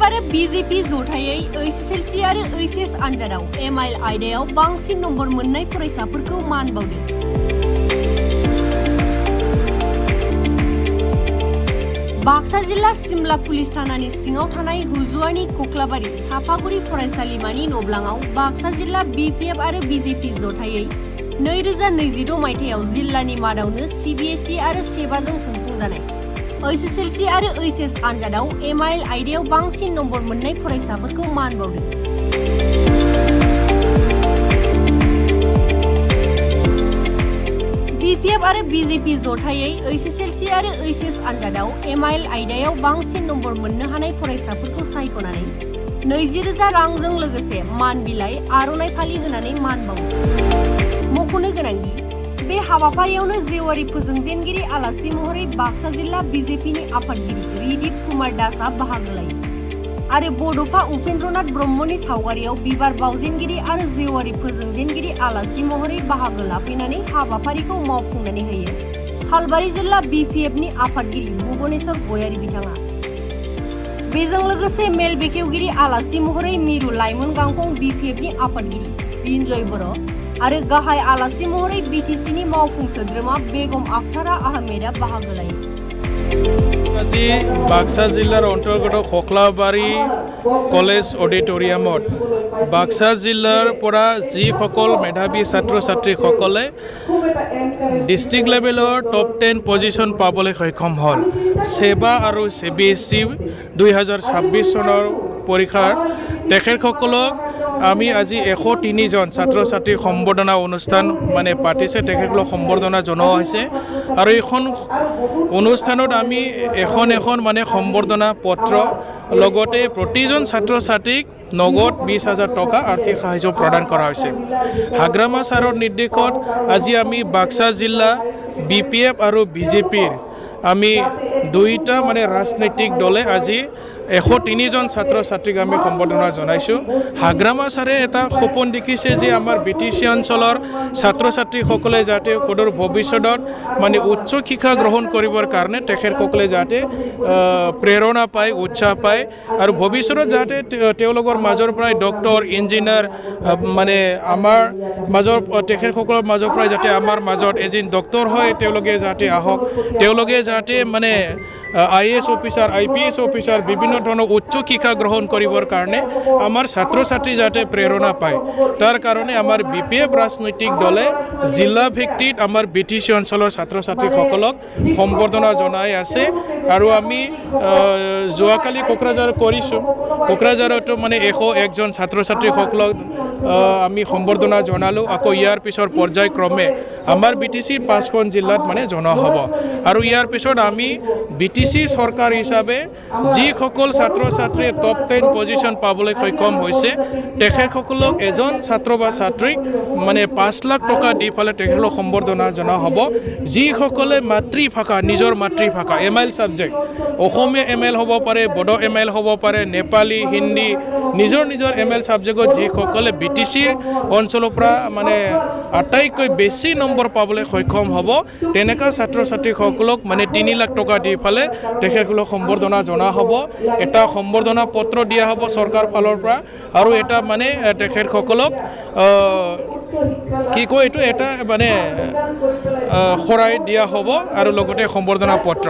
BPF आरो BJP जथायै HSLC आरो HS आनजादाव MIL आयदायाव बांसिन नम्बर मोननाय फरायसाफोरखौ मान बावदों। बाक्सा जिल्ला सिमला पुलिस थानानि सिङाव थानाय हुजुवानि कक्लाबारि साफागुरि फरायसालिमानि नब्लाङाव बाक्सा जिल्ला BPF आरो BJP जथायै 2026 मायथाइयाव जिल्लानि मादावनो CBSE आरो सेबाजों खुंफुंजानाय HSLC आरो HS आनजादाव MIL आयदायाव बांसिन नम्बर मोननाय फरायसाफोरखौ मान बावदों। BPF आरो BJP जथायै HSLC आरो HS आनजादाव MIL आयदायाव बांसिन नम्बर मोननो हानाय फरायसाफोरखौ सायख'नानै 20,000 रांजों लोगोसे मान बिलाइ आर'नाइ फालि होनानै मान बावो। मख'नो गोनांदि बे हाबाफारियावनो जेवारि फोजोंजेनगिरि आलासि महरै बाक्सा जिल्ला BJPनि आफादगिरि रिदिप कुमार दासआ बाहागो लायो आरो बड'फा उपेन्द्रनाथ ब्रह्मनि सावगारियाव बिबार बावजेनगिरि आरो जेवारि फोजोंजेनगिरि आलासि महरै बाहागो लाफैनानै हाबाफारिखौ मावफुंनानै होयो सालबारि जिल्ला BPFनि आफादगिरि भुबनेश्वर गयारि बिथाङा। बेजों लोगोसे मेल बेखेवगिरि आलासि महरै मिरु लाइमोन गांखं BPFनि आफादगिरि बिनजय बर' आरो गाहाय आलासि महरै BTCनि मावफुं सोद्रोमा बेगम आखतारा आहमेदा बाहागो लायो। আজি বাক্সা জিলাৰ অন্তৰ্গত কক্লাবাৰী কলেজ অডিটৰিয়ামত বাক্সা জিলাৰ পৰা যিসকল মেধাৱী ছাত্ৰ ছাত্ৰীসকলে ডিষ্ট্ৰিক্ট লেভেলৰ টপ 10 পজিশ্যন পাবলৈ সক্ষম হ'ল সেবা আৰু CBSE 2026 চনৰ পৰীক্ষাৰ তেখেতসকলক আমি আজি 103 জন ছাত্ৰ ছাত্ৰীৰ সম্বৰ্ধনা অনুষ্ঠান পাতিছে তেখেতসকলক সম্বৰ্ধনা জনোৱা হৈছে আৰু এইখন অনুষ্ঠানত আমি এখন সম্বৰ্ধনা পত্ৰ লগতে প্ৰতিজন ছাত্ৰ ছাত্ৰীক নগদ 20,000 টকা আৰ্থিক সাহায্য প্ৰদান কৰা হৈছে। হাগ্ৰামা ছাৰৰ নিৰ্দেশত আজি আমি বাক্সা জিলা BPF আৰু BJPৰ আমি দুইটা ৰাজনৈতিক দলে আজি 103 জন ছাত্ৰ ছাত্ৰীক আমি সম্বৰ্ধনা জনাইছোঁ। হাগ্ৰামা ছাৰে এটা সপোন দেখিছে যে আমাৰ BTC অঞ্চলৰ ছাত্ৰ ছাত্ৰীসকলে যাতে সদূৰ ভৱিষ্যতত উচ্চ শিক্ষা গ্ৰহণ কৰিবৰ কাৰণে তেখেতসকলে যাতে প্ৰেৰণা পায় উৎসাহ পায় আৰু ভৱিষ্যতত যাতে তেওঁলোকৰ মাজৰ পৰাই ডক্টৰ ইঞ্জিনিয়াৰ আমাৰ মাজৰ তেখেতসকলৰ মাজৰ পৰাই যাতে আমাৰ মাজত এজন ডক্টৰ হয় তেওঁলোকে যাতে আহক তেওঁলোকে যাতে IAS অফিচাৰ IPS অফিচাৰ বিভিন্ন ধৰণৰ উচ্চ শিক্ষা গ্ৰহণ কৰিবৰ কাৰণে আমাৰ ছাত্ৰ ছাত্ৰী যাতে প্ৰেৰণা পায় তাৰ কাৰণে আমাৰ BPF ৰাজনৈতিক দলে জিলা ভিত্তিত আমাৰ BTC অঞ্চলৰ ছাত্ৰ ছাত্ৰীসকলক সম্বৰ্ধনা জনাই আছে আৰু আমি যোৱাকালি কোকৰাঝাৰ কৰিছোঁ কোকৰাঝাৰতো 101 জন ছাত্ৰ ছাত্ৰীসকলক আমি সম্বৰ্ধনা জনালোঁ আকৌ ইয়াৰ পিছৰ পৰ্যায়ক্ৰমে আমাৰ BTC 5খন জিলাত জনোৱা হ'ব আৰু ইয়াৰ পিছত আমি BTC চৰকাৰ হিচাপে যিসকল ছাত্ৰ ছাত্ৰীয়ে টপ 10 পজিশ্যন পাবলৈ সক্ষম হৈছে তেখেতসকলক এজন ছাত্ৰ বা ছাত্ৰীক 5 লাখ টকা দি ফালে তেখেতসকলক সম্বৰ্ধনা জনোৱা হ'ব যিসকলে মাতৃভাষা নিজৰ মাতৃভাষা MIL ছাবজেক্ট অসমীয়া MIL হ'ব পাৰে বড়ো MIL হ'ব পাৰে নেপালী হিন্দী নিজৰ MIL ছাবজেক্টত যিসকলে BTCৰ অঞ্চলৰ পৰা আটাইতকৈ বেছি নম্বৰ পাবলৈ সক্ষম হ'ব তেনেকুৱা ছাত্ৰ ছাত্ৰীসকলক 3 লাখ টকা দি ফালে তেখেতসকলক সম্বৰ্ধনা জনোৱা হ'ব এটা সম্বৰ্ধনা পত্ৰ দিয়া হ'ব চৰকাৰ ফালৰ পৰা আৰু এটা তেখেতসকলক কি কয় এইটো এটা খৰাই দিয়া হ'ব আৰু লগতে সম্বৰ্ধনা পত্ৰ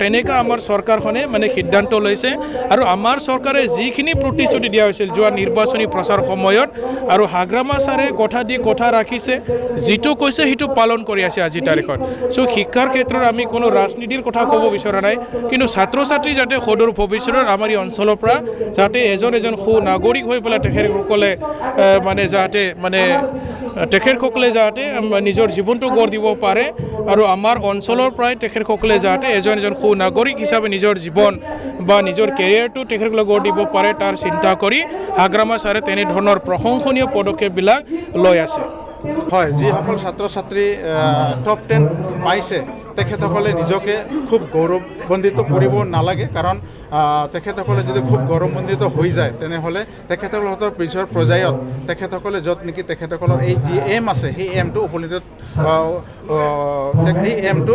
তেনেকা আমাৰ চৰকাৰখনে সিদ্ধান্ত লৈছে আৰু আমাৰ চৰকাৰে যিখিনি প্ৰতিশ্ৰুতি দিয়া হৈছিল যোৱা নিৰ্বাচনী প্ৰচাৰ সময়ত আৰু হাগ্ৰামা ছাৰে কথা ৰাখিছে যিটো কৈছে সেইটো পালন কৰি আছে আজিৰ তাৰিখত শিক্ষাৰ ক্ষেত্ৰত আমি কোনো ৰাজনীতিৰ কথা ক'ব বিচৰা নাই কিন্তু ছাত্ৰ ছাত্ৰী যাতে সদূৰ ভৱিষ্যতৰ আমাৰ এই অঞ্চলৰ পৰা যাতে এজন সু নাগৰিক হৈ পেলাই তেখেতসকলে যাতে তেখেতসকলে যাতে নিজৰ জীৱনটো গঢ় দিব পাৰে আৰু আমাৰ অঞ্চলৰ পৰাই তেখেতসকলে যাতে এজন সু নাগৰিক হিচাপে নিজৰ জীৱন বা নিজৰ কেৰিয়াৰটো তেখেতসকলে গঢ় দিব পাৰে তাৰ চিন্তা কৰি হাগ্ৰামা ছাৰে তেনেধৰণৰ প্ৰশংসনীয় পদক্ষেপবিলাক লৈ আছে। হয় যিসকল ছাত্ৰ ছাত্ৰী টপ 10 পাইছে তেখেতসকলে নিজকে খুব গৌৰৱান্বিত কৰিব নালাগে কাৰণ তেখেতসকলে যদি খুব গৌৰৱান্বিত হৈ যায় তেনেহ'লে তেখেতসকলৰ পিছৰ পৰ্যায়ত তেখেতসকলে য'ত নেকি তেখেতসকলৰ এই যি এম আছে সেই এমটো উপনীত সেই এমটো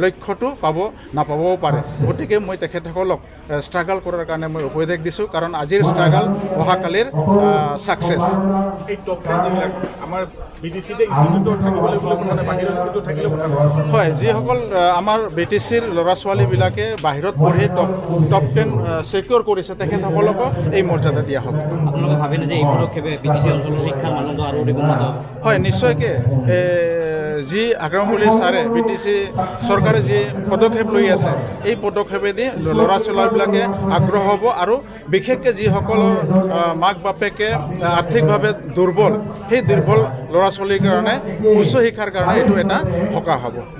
লক্ষ্যটো পাব নাপাবও পাৰে গতিকে মই তেখেতসকলক ষ্ট্ৰাগল কৰাৰ কাৰণে মই উপদেশ দিছোঁ কাৰণ আজিৰ ষ্ট্ৰাগল অহাকালিৰ ছাকচেছ এই টপ 10 যিবিলাক আমাৰ বিটিচিতে ইনষ্টিটিউটত থাকিবলৈ বুলি কথা নাই বাহিৰৰ ইনষ্টিটিউট থাকিলে কথা নাই হয় যিসকল আমাৰ BTCৰ ল'ৰা ছোৱালীবিলাকে বাহিৰত পঢ়ি টপ 10 ছিকিউৰ কৰিছে তেখেতসকলকো এই মৰ্যাদা দিয়া হ'ব আপোনালোকে ভাবেনে যে এই পদক্ষেপে বিটিচি অঞ্চলৰ শিক্ষাৰ মানদণ্ড আৰু অধিক উন্নত হ'ব হয় নিশ্চয়কৈ যি আগ্ৰমূলী ছাৰে BTC চৰকাৰে যি পদক্ষেপ লৈ আছে এই পদক্ষেপেদি ল'ৰা ছোৱালীবিলাকে আগ্ৰহ হ'ব আৰু বিশেষকৈ যিসকলৰ মাক বাপেকে আৰ্থিকভাৱে দুৰ্বল সেই দুৰ্বল ল'ৰা ছোৱালীৰ কাৰণে উচ্চ শিক্ষাৰ কাৰণে এইটো এটা সকাহ হ'ব